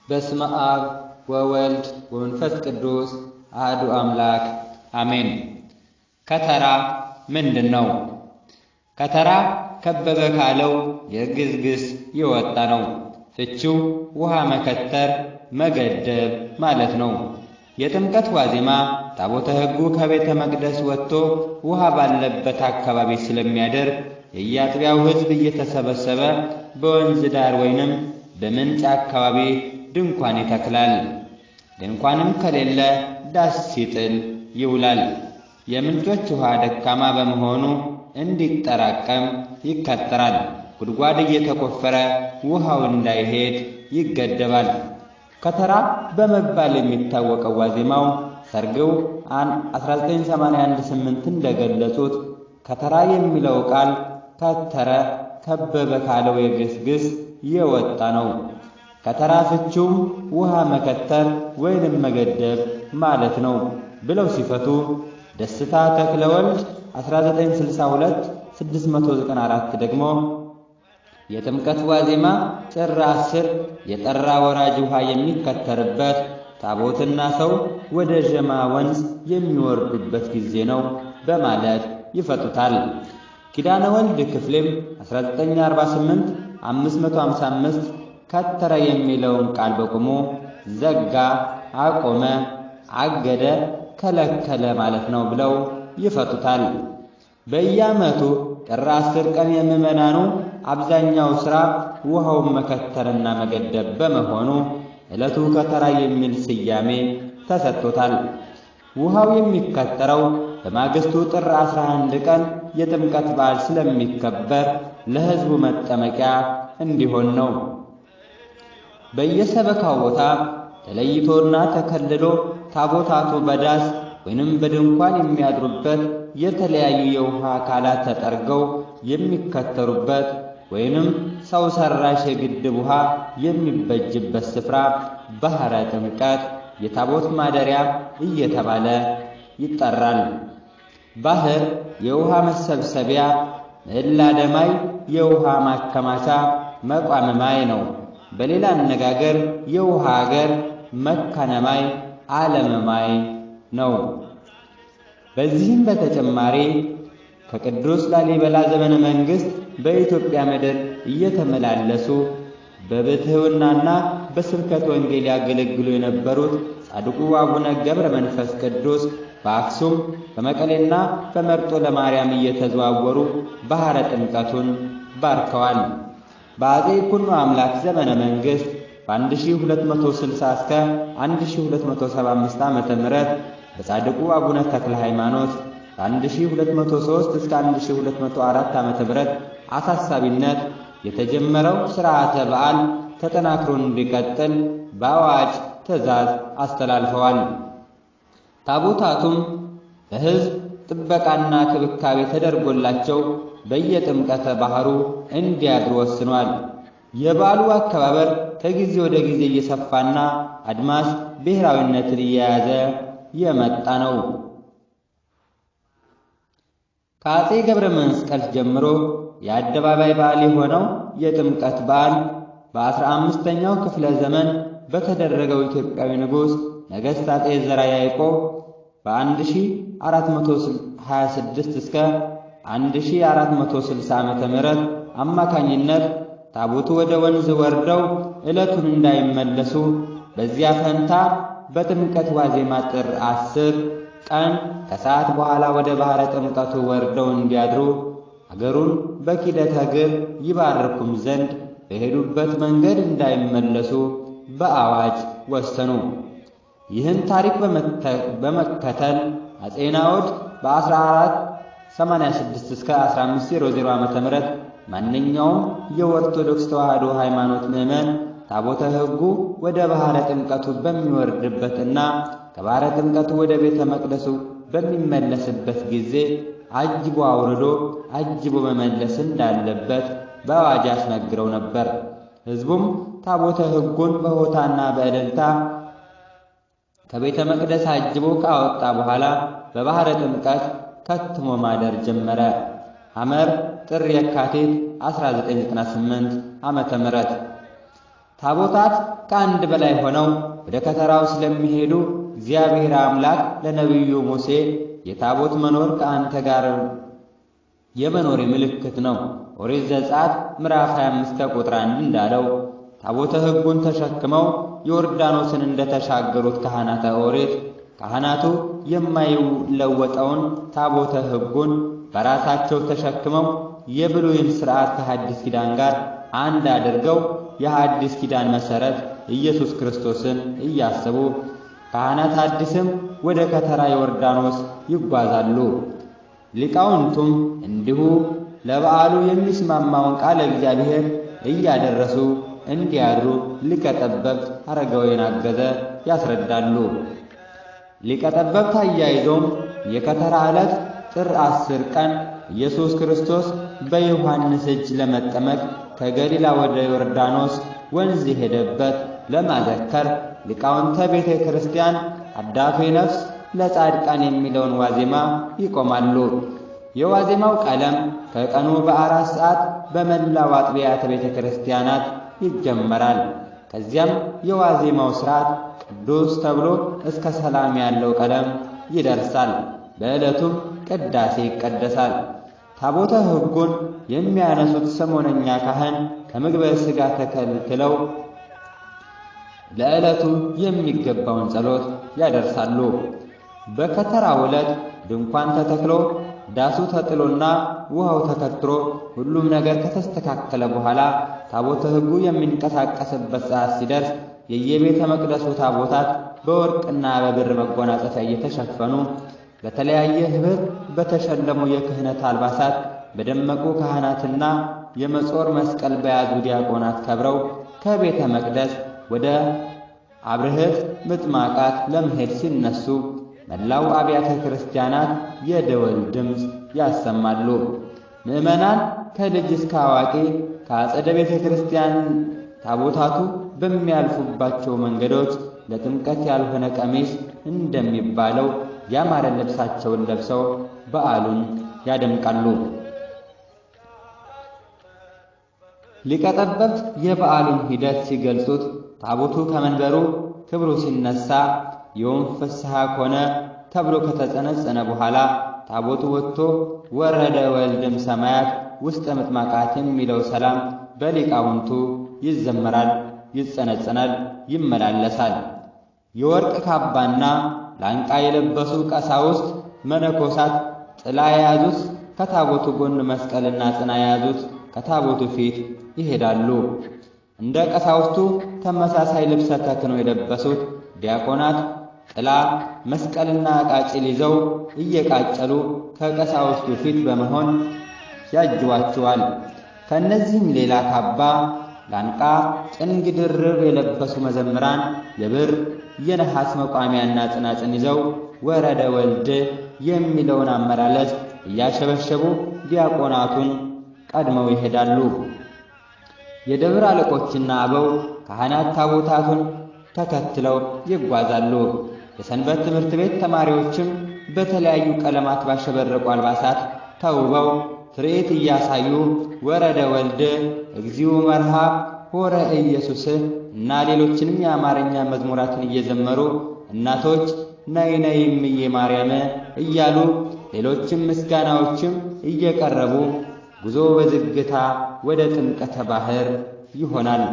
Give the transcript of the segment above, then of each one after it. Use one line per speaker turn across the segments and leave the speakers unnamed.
በስመ አብ ወወልድ ወመንፈስ ቅዱስ አሐዱ አምላክ አሜን። ከተራ ምንድን ነው? ከተራ ከበበ ካለው የግዕዝ ግስ የወጣ ነው። ፍቺው ውሃ መከተር፣ መገደብ ማለት ነው። የጥምቀት ዋዜማ ታቦተ ሕጉ ከቤተ መቅደስ ወጥቶ ውሃ ባለበት አካባቢ ስለሚያደር የየአጥቢያው ሕዝብ እየተሰበሰበ በወንዝ ዳር ወይንም በምንጭ አካባቢ ድንኳን ይተክላል። ድንኳንም ከሌለ ዳስ ሲጥል ይውላል። የምንጮች ውሃ ደካማ በመሆኑ እንዲጠራቀም ይከተራል። ጉድጓድ እየተቆፈረ ውሃው እንዳይሄድ ይገደባል። ከተራ በመባል የሚታወቀው ዋዜማው ሰርገው 1981 እንደገለጹት ከተራ የሚለው ቃል ከተረ ከበበ ካለው የግዕዝ ግስ የወጣ ነው። ከተራ ፍቺውም ውሃ መከተር ወይንም መገደብ ማለት ነው ብለው ሲፈቱ ደስታ ተክለወልድ 1962 694 ደግሞ የጥምቀት ዋዜማ ጥር 10 የጠራ ወራጅ ውሃ የሚከተርበት ታቦትና ሰው ወደ ዠማ ወንዝ የሚወርዱበት ጊዜ ነው በማለት ይፈቱታል። ኪዳነ ወልድ ክፍሌም 1948 555 ከተረ የሚለውን ቃል በቁሙ ዘጋ፣ አቆመ፣ አገደ፣ ከለከለ ማለት ነው ብለው ይፈቱታል። በየዓመቱ ጥር 10 ቀን የምዕመናኑ አብዛኛው ሥራ ውሃውን መከተርና መገደብ በመሆኑ ዕለቱ ከተራ የሚል ስያሜ ተሰጥቶታል። ውሃው የሚከተረው በማግስቱ ጥር 11 ቀን የጥምቀት በዓል ስለሚከበር ለሕዝቡ መጠመቂያ እንዲሆን ነው። በየሰበካው ቦታ ተለይቶና ተከልሎ ታቦታቱ በዳስ ወይንም በድንኳን የሚያድሩበት የተለያዩ የውሃ አካላት ተጠርገው የሚከተሩበት ወይንም ሰው ሰራሽ የግድብ ውሃ የሚበጅበት ስፍራ ባህረ ጥምቀት የታቦት ማደሪያ እየተባለ ይጠራል። ባህር የውሃ መሰብሰቢያ፣ ምህላ ደማይ የውሃ ማከማቻ መቋመ ማይ ነው። በሌላ አነጋገር የውሃ አገር መካነ ማይ ዓለመ ማይ ነው። በዚህም በተጨማሪ ከቅዱስ ላሊበላ ዘመነ መንግሥት በኢትዮጵያ ምድር እየተመላለሱ በብሕትውናና በስብከት ወንጌል ያገለግሉ የነበሩት ጻድቁ አቡነ ገብረ መንፈስ ቅዱስ በአክሱም በመቀሌና በመርጦ ለማርያም እየተዘዋወሩ ባህረ ጥምቀቱን ባርከዋል። በአፄ ይኩኖ አምላክ ዘመነ መንግሥት በ1260 እስከ 1275 ዓመተ ምህረት በጻድቁ አቡነ ተክለ ሃይማኖት በ1203 እስከ 1204 ዓመተ ምህረት አሳሳቢነት የተጀመረው ሥርዓተ በዓል ተጠናክሮ እንዲቀጥል በአዋጅ ትእዛዝ አስተላልፈዋል። ታቦታቱም በሕዝብ ጥበቃና ክብካቤ ተደርጎላቸው በየጥምቀተ ባህሩ እንዲያድሩ ወስኗል። የበዓሉ አከባበር ከጊዜ ወደ ጊዜ እየሰፋና አድማስ ብሔራዊነትን እየያዘ የመጣ ነው። ከአፄ ገብረ መስቀል ጀምሮ የአደባባይ በዓል የሆነው የጥምቀት በዓል በ15ኛው ክፍለ ዘመን በተደረገው ኢትዮጵያዊ ንጉሥ ነገሥት አፄ ዘርዓ ያዕቆብ በ1426 እስከ 1460 ዓመተ ምህረት አማካኝነት ታቦቱ ወደ ወንዝ ወርደው ዕለቱን እንዳይመለሱ በዚያ ፈንታ በጥምቀት ዋዜማ ጥር 10 ቀን ከሰዓት በኋላ ወደ ባህረ ጥምቀቱ ወርደው እንዲያድሩ አገሩን በኪደተ እግር ይባርኩም ዘንድ በሄዱበት መንገድ እንዳይመለሱ በአዋጅ ወሰኑ። ይህን ታሪክ በመከተል አፄ ናዖድ በ1486 እስከ 1500 ዓመተ ምህረት ማንኛውም የኦርቶዶክስ ተዋሕዶ ሃይማኖት ምዕመን ታቦተ ሕጉ ወደ ባህረ ጥምቀቱ በሚወርድበትና ከባህረ ጥምቀቱ ወደ ቤተ መቅደሱ በሚመለስበት ጊዜ አጅቦ አውርዶ አጅቦ መመለስ እንዳለበት በአዋጅ አስነግረው ነበር። ሕዝቡም ታቦተ ሕጉን በሆታና በእልልታ ከቤተ መቅደስ አጅቦ ካወጣ በኋላ በባህረ ጥምቀት ከትሞ ማደር ጀመረ። ሐመር ጥር የካቲት 1998 ዓመተ ምህረት ታቦታት ከአንድ በላይ ሆነው ወደ ከተራው ስለሚሄዱ እግዚአብሔር አምላክ ለነቢዩ ሙሴ የታቦት መኖር ከአንተ ጋር የመኖር ምልክት ነው፣ ኦሪት ዘጸአት ምዕራፍ 25 ቁጥር 1 እንዳለው ታቦተ ሕጉን ተሸክመው ዮርዳኖስን እንደተሻገሩት ካህናተ ኦሪት ካህናቱ የማይለወጠውን ታቦተ ሕጉን በራሳቸው ተሸክመው የብሉይን ሥርዓት ከሐዲስ ኪዳን ጋር አንድ አድርገው የሐዲስ ኪዳን መሠረት ኢየሱስ ክርስቶስን እያሰቡ ካህናት አዲስም ወደ ከተራ ዮርዳኖስ ይጓዛሉ። ሊቃውንቱም እንዲሁ ለበዓሉ የሚስማማውን ቃለ እግዚአብሔር እያደረሱ እንዲያድሩ ሊቀ ጠበብት አረጋዊን አገዘ ያስረዳሉ። ሊቀ ጠበብት አያይዘውም የከተራ ዕለት ጥር 10 ቀን ኢየሱስ ክርስቶስ በዮሐንስ እጅ ለመጠመቅ ከገሊላ ወደ ዮርዳኖስ ወንዝ የሄደበት ለማዘከር ሊቃውንተ ቤተ ክርስቲያን አዳፌ ነፍስ ለጻድቃን የሚለውን ዋዜማ ይቆማሉ። የዋዜማው ቀለም ከቀኑ በ4 ሰዓት በመላው አጥቢያተ ቤተ ክርስቲያናት ይጀመራል። ከዚያም የዋዜማው ሥርዓት ቅዱስ ተብሎ እስከ ሰላም ያለው ቀለም ይደርሳል። በዕለቱም ቅዳሴ ይቀደሳል። ታቦተ ሕጉን የሚያነሱት ሰሞነኛ ካህን ከምግበ ሥጋ ተከልክለው ለዕለቱ የሚገባውን ጸሎት ያደርሳሉ። በከተራው ዕለት ድንኳን ተተክሎ ዳሱ ተጥሎና ውሃው ተከትሮ ሁሉም ነገር ከተስተካከለ በኋላ ታቦተ ሕጉ የሚንቀሳቀስበት ሰዓት ሲደርስ የየቤተ መቅደሱ ታቦታት በወርቅና በብር መጎናጸፊያ እየተሸፈኑ በተለያየ ኅብር በተሸለሙ የክህነት አልባሳት በደመቁ ካህናትና የመጾር መስቀል በያዙ ዲያቆናት ከብረው ከቤተ መቅደስ ወደ አብርህት ምጥማቃት ለመሄድ ሲነሱ መላው አብያተ ክርስቲያናት የደወል ድምፅ ያሰማሉ። ምዕመናን ከልጅ እስከ አዋቂ ከአጸደ ቤተ ክርስቲያን ታቦታቱ በሚያልፉባቸው መንገዶች ለጥምቀት ያልሆነ ቀሚስ እንደሚባለው ያማረ ልብሳቸውን ለብሰው በዓሉን ያደምቃሉ። ሊቀ ጠበብት የበዓሉን ሂደት ሲገልጹት ታቦቱ ከመንበሩ ክብሩ ሲነሳ የወም ፍስሐ ኮነ ተብሎ ከተጸነጸነ በኋላ ታቦቱ ወጥቶ ወረደ ወልድም ሰማያት ውስጠ ምጥማቃት የሚለው ሰላም በሊቃውንቱ ይዘመራል፣ ይጸነጸናል፣ ይመላለሳል። የወርቅ ካባና ላንቃ የለበሱ ቀሳውስት መነኮሳት ጥላ የያዙት ከታቦቱ ጎን መስቀልና ጽና የያዙት ከታቦቱ ፊት ይሄዳሉ። እንደ ቀሳውስቱ ተመሳሳይ ልብሰ ተክህኖ የለበሱት ዲያቆናት ጥላ መስቀልና ቃጭል ይዘው እየቃጨሉ ከቀሳውስቱ ፊት በመሆን ያጅቧቸዋል። ከእነዚህም ሌላ ካባ፣ ላንቃ፣ ጭንግ ድርብ የለበሱ መዘምራን የብር የነሐስ መቋሚያና ጽናጽን ይዘው ወረደ ወልድ የሚለውን አመላለስ እያሸበሸቡ ዲያቆናቱን ቀድመው ይሄዳሉ። የደብር አለቆችና አበው ካህናት ታቦታቱን ተከትለው ይጓዛሉ። የሰንበት ትምህርት ቤት ተማሪዎችም በተለያዩ ቀለማት ባሸበረቁ አልባሳት ተውበው ትርኢት እያሳዩ ወረደ ወልድ፣ እግዚኦ መርሃ፣ ሆረ ኢየሱስ እና ሌሎችንም የአማርኛ መዝሙራትን እየዘመሩ እናቶች ነይ ነይ እምዬ ማርያም እያሉ ሌሎችም ምስጋናዎችም እየቀረቡ ጉዞ በዝግታ ወደ ጥምቀተ ባህር ይሆናል።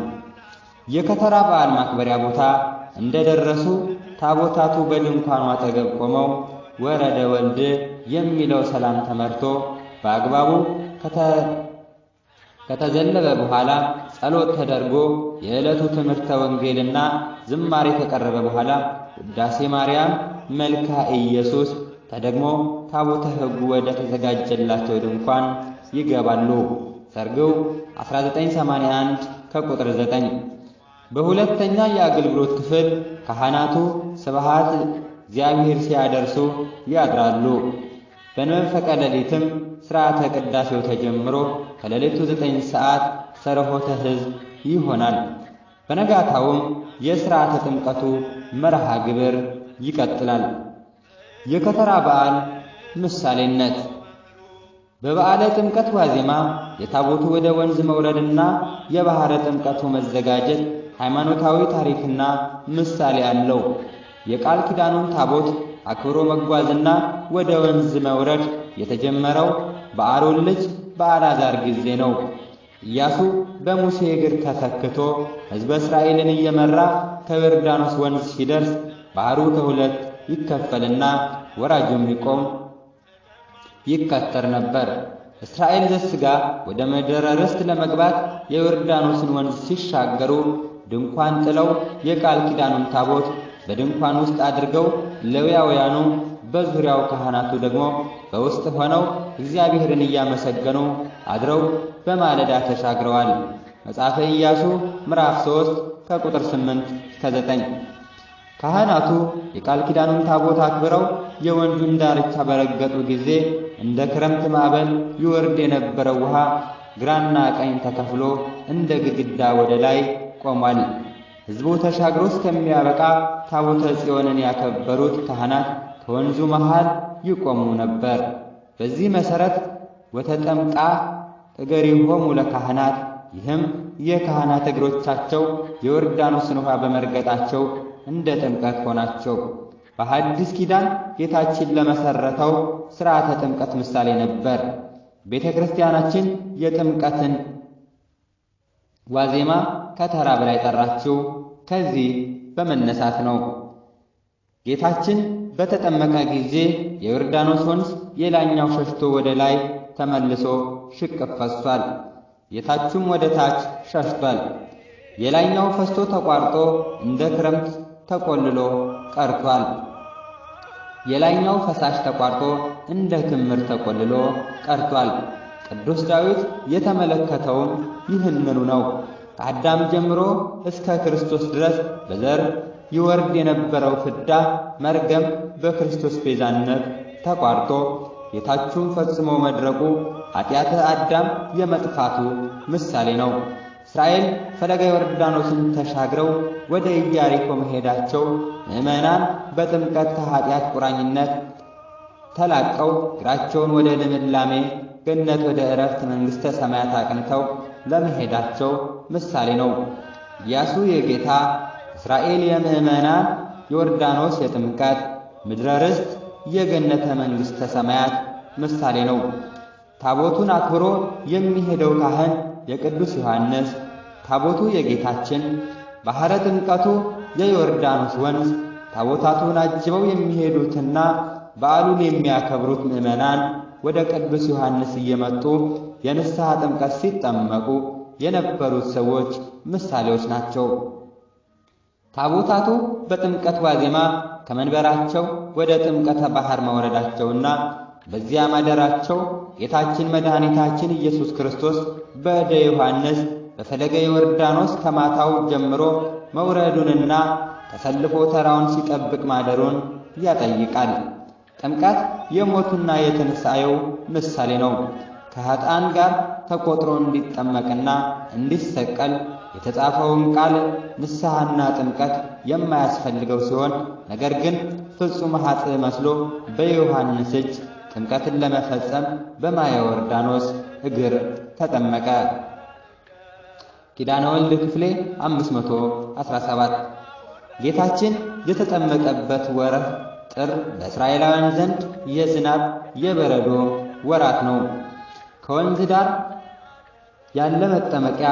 የከተራ በዓል ማክበሪያ ቦታ እንደደረሱ ታቦታቱ በድንኳኑ አጠገብ ቆመው ወረደ ወልድ የሚለው ሰላም ተመርቶ በአግባቡ ከተዘለበ በኋላ ጸሎት ተደርጎ የዕለቱ ትምህርተ ወንጌልና ዝማሬ ከቀረበ በኋላ ውዳሴ ማርያም፣ መልካ ኢየሱስ ተደግሞ ታቦተ ሕጉ ወደ ተዘጋጀላቸው ድንኳን ይገባሉ። ሰርገው 1981 ከቁጥር 9። በሁለተኛ የአገልግሎት ክፍል ካህናቱ ስብሐት እግዚአብሔር ሲያደርሱ ያድራሉ። በመንፈቀ ሌሊትም ሥርዓተ ቅዳሴው ተጀምሮ ከሌሊቱ 9 ሰዓት ሰርሖተ ሕዝብ ይሆናል። በነጋታውም የሥርዓተ ጥምቀቱ መርሃ ግብር ይቀጥላል። የከተራ በዓል ምሳሌነት በበዓለ ጥምቀት ዋዜማ የታቦቱ ወደ ወንዝ መውረድና የባሕረ ጥምቀቱ መዘጋጀት ሃይማኖታዊ ታሪክና ምሳሌ አለው። የቃል ኪዳኑን ታቦት አክብሮ መጓዝና ወደ ወንዝ መውረድ የተጀመረው በአሮን ልጅ በአልዓዛር ጊዜ ነው። ኢያሱ በሙሴ እግር ተተክቶ ሕዝበ እስራኤልን እየመራ ከዮርዳኖስ ወንዝ ሲደርስ ባህሩ ከሁለት ይከፈልና ወራጁም ይቆም ይከተር ነበር። እስራኤል ዘሥጋ ወደ ምድረ ርስት ለመግባት የዮርዳኖስን ወንዝ ሲሻገሩ ድንኳን ጥለው የቃል ኪዳኑን ታቦት በድንኳን ውስጥ አድርገው ሌዋውያኑ በዙሪያው ካህናቱ ደግሞ በውስጥ ሆነው እግዚአብሔርን እያመሰገኑ አድረው በማለዳ ተሻግረዋል። መጽሐፈ ኢያሱ ምዕራፍ 3 ከቁጥር 8 እስከ 9። ካህናቱ የቃል ኪዳኑን ታቦት አክብረው የወንዙን ዳርቻ በረገጡ ጊዜ እንደ ክረምት ማዕበል ይወርድ የነበረው ውሃ ግራና ቀኝ ተከፍሎ እንደ ግድግዳ ወደ ላይ ቆሟል። ሕዝቡ ተሻግሮ እስከሚያበቃ ታቦተ ጽዮንን ያከበሩት ካህናት ከወንዙ መሃል ይቆሙ ነበር። በዚህ መሠረት ወተጠምቃ እገሪሆሙ ለካህናት፣ ይህም የካህናት እግሮቻቸው የዮርዳኖስን ውሃ በመርገጣቸው እንደ ጥምቀት ሆናቸው። በሐዲስ ኪዳን ጌታችን ለመሠረተው ሥርዓተ ጥምቀት ምሳሌ ነበር። ቤተ ክርስቲያናችን የጥምቀትን ዋዜማ ከተራ በላይ ጠራችው። ከዚህ በመነሳት ነው። ጌታችን በተጠመቀ ጊዜ የዮርዳኖስ ወንዝ የላይኛው ሸሽቶ ወደ ላይ ተመልሶ ሽቅብ ፈሷል፣ የታቹም ወደ ታች ሸሽቷል። የላይኛው ፈስቶ ተቋርጦ እንደ ክረምት ተቆልሎ ቀርቷል። የላይኛው ፈሳሽ ተቋርጦ እንደ ክምር ተቆልሎ ቀርቷል። ቅዱስ ዳዊት የተመለከተውም ይህንኑ ነው። ከአዳም ጀምሮ እስከ ክርስቶስ ድረስ በዘር ይወርድ የነበረው ፍዳ መርገም በክርስቶስ ቤዛነት ተቋርጦ የታቹን ፈጽሞ መድረቁ ኃጢአተ አዳም የመጥፋቱ ምሳሌ ነው። እስራኤል ፈለገ ዮርዳኖስን ተሻግረው ወደ ኢያሪኮ መሄዳቸው ምዕመናን በጥምቀት ከኃጢአት ቁራኝነት ተላቀው እግራቸውን ወደ ልምላሜ ገነት ወደ ዕረፍት መንግሥተ ሰማያት አቅንተው ለመሄዳቸው ምሳሌ ነው። ኢያሱ የጌታ፣ እስራኤል የምዕመናን፣ ዮርዳኖስ የጥምቀት፣ ምድረ ርስት የገነተ መንግሥተ ሰማያት ምሳሌ ነው። ታቦቱን አክብሮ የሚሄደው ካህን የቅዱስ ዮሐንስ፣ ታቦቱ የጌታችን፣ ባሕረ ጥምቀቱ የዮርዳኖስ ወንዝ፣ ታቦታቱን አጅበው የሚሄዱትና በዓሉን የሚያከብሩት ምዕመናን ወደ ቅዱስ ዮሐንስ እየመጡ የንስሐ ጥምቀት ሲጠመቁ የነበሩት ሰዎች ምሳሌዎች ናቸው። ታቦታቱ በጥምቀት ዋዜማ ከመንበራቸው ወደ ጥምቀተ ባሕር መውረዳቸውና በዚያ ማደራቸው ጌታችን መድኃኒታችን ኢየሱስ ክርስቶስ በእደ ዮሐንስ በፈለገ ዮርዳኖስ ከማታው ጀምሮ መውረዱንና ተሰልፎ ተራውን ሲጠብቅ ማደሩን ያጠይቃል። ጥምቀት የሞቱና የትንሣኤው ምሳሌ ነው። ከኃጥአን ጋር ተቆጥሮ እንዲጠመቅና እንዲሰቀል የተጻፈውን ቃል ንስሐና ጥምቀት የማያስፈልገው ሲሆን፣ ነገር ግን ፍጹም ኃጥእ መስሎ በዮሐንስ እጅ ጥምቀትን ለመፈጸም በማየ ዮርዳኖስ እግር ተጠመቀ። ኪዳነ ወልድ ክፍሌ 517 ጌታችን የተጠመቀበት ወርህ ጥር በእስራኤላውያን ዘንድ የዝናብ የበረዶ ወራት ነው። ከወንዝ ዳር ያለ መጠመቂያ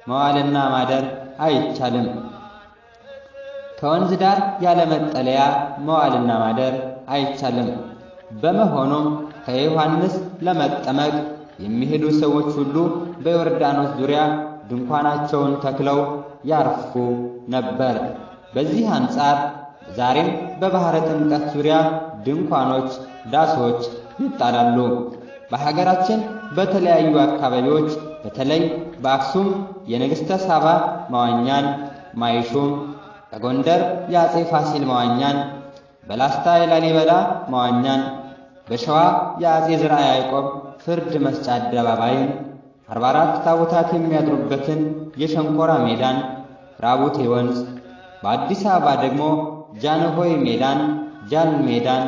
መዋልና ማደር አይቻልም። ከወንዝ ዳር ያለ መጠለያ መዋልና ማደር አይቻልም። በመሆኑም ከዮሐንስ ለመጠመቅ የሚሄዱ ሰዎች ሁሉ በዮርዳኖስ ዙሪያ ድንኳናቸውን ተክለው ያርፉ ነበር። በዚህ አንጻር ዛሬም በባሕረ ጥምቀት ዙሪያ ድንኳኖች፣ ዳሶች ይጣላሉ። በሀገራችን በተለያዩ አካባቢዎች በተለይ በአክሱም የንግሥተ ሳባ መዋኛን ማይሹም፣ በጎንደር የአጼ ፋሲል መዋኛን፣ በላስታ የላሊበላ መዋኛን፣ በሸዋ የአጼ ዝርዓ ያዕቆብ ፍርድ መስጫ አደባባይን፣ 44 ታቦታት የሚያድሩበትን የሸንኮራ ሜዳን፣ ራቡቴ ወንዝ፣ በአዲስ አበባ ደግሞ ጃንሆይ ሜዳን፣ ጃን ሜዳን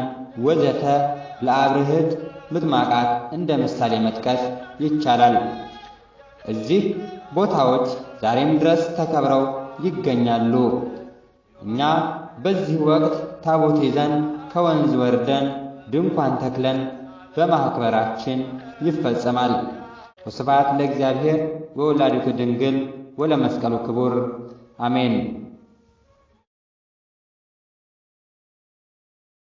ወዘተ ለአብርህት ምጥማቃት እንደ ምሳሌ መጥቀስ ይቻላል። እዚህ ቦታዎች ዛሬም ድረስ ተከብረው ይገኛሉ። እኛ በዚህ ወቅት ታቦት ይዘን ከወንዝ ወርደን ድንኳን ተክለን በማክበራችን ይፈጸማል። ወስብሐት ለእግዚአብሔር ወወላዲቱ ድንግል ወለመስቀሉ ክቡር አሜን።